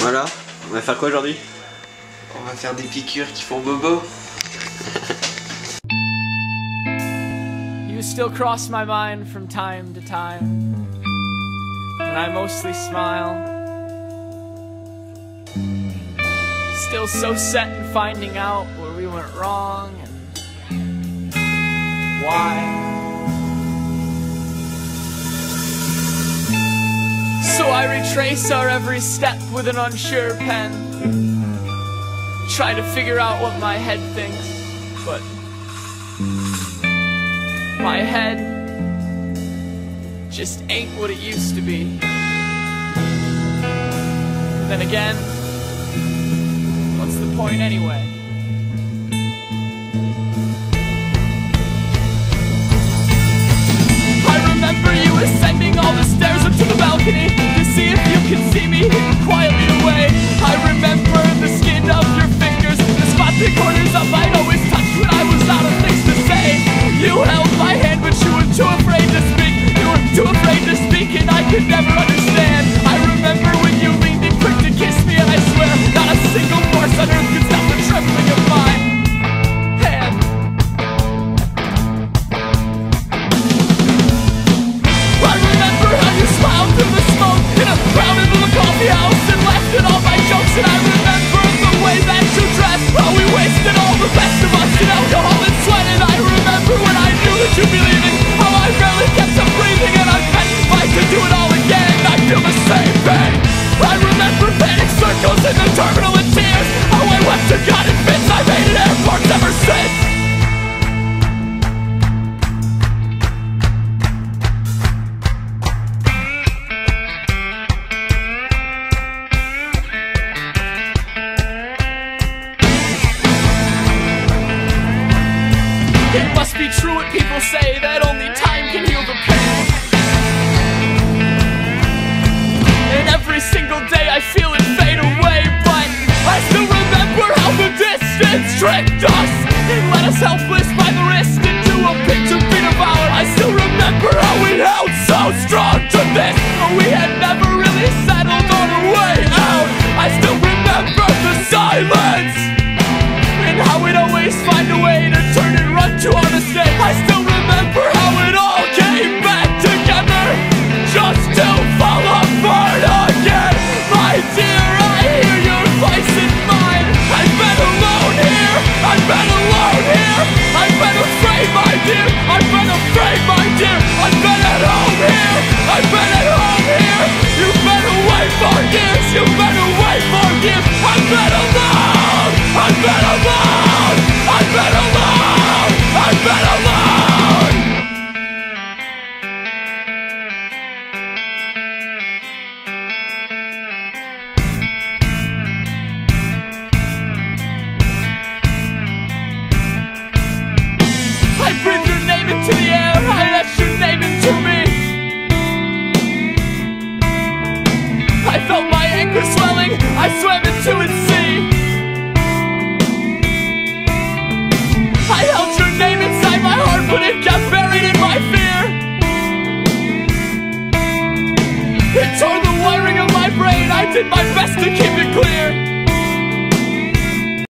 Voilà, on va faire quoi aujourd'hui? On va faire des piqûres qui font bobo. You still cross my mind from time to time, and I mostly smile. Still so set in finding out where we went wrong and why. So I retrace our every step with an unsure pen, try to figure out what my head thinks, but my head just ain't what it used to be. Then again, what's the point anyway? I remember you ascending all the stairs up to the balcony to see if you could see me hidden quietly away. I remember the skin of your fingers, the spots and corners of I'd always touched when I was out of things to say. You held my hand but you were too afraid to speak. You were too afraid to speak and I could never understand. I remember when you leaned in quick to kiss me, and I swear not a single force on earth could stop the trembling of my hand. I remember how you smiled through the smoke in a crowded little coffee house and laughed at all my jokes. And I remember the way that you dressed, how we wasted all the best of us in alcohol and sweat. And I remember when I knew that you'd be leaving, how I barely kept up breathing, and I'm petrified to do it all again. I feel the same thing. I remember panic circles in the terminal and tears, how I wept to God in fits. I've hated airports ever since. It must be true what people say, that only time can heal the pain. And every single day I feel it fade away, but I still remember how the distance tricked us and led us helpless by the wrist into a pit to be devoured. I still remember how we held so strong to this, but we had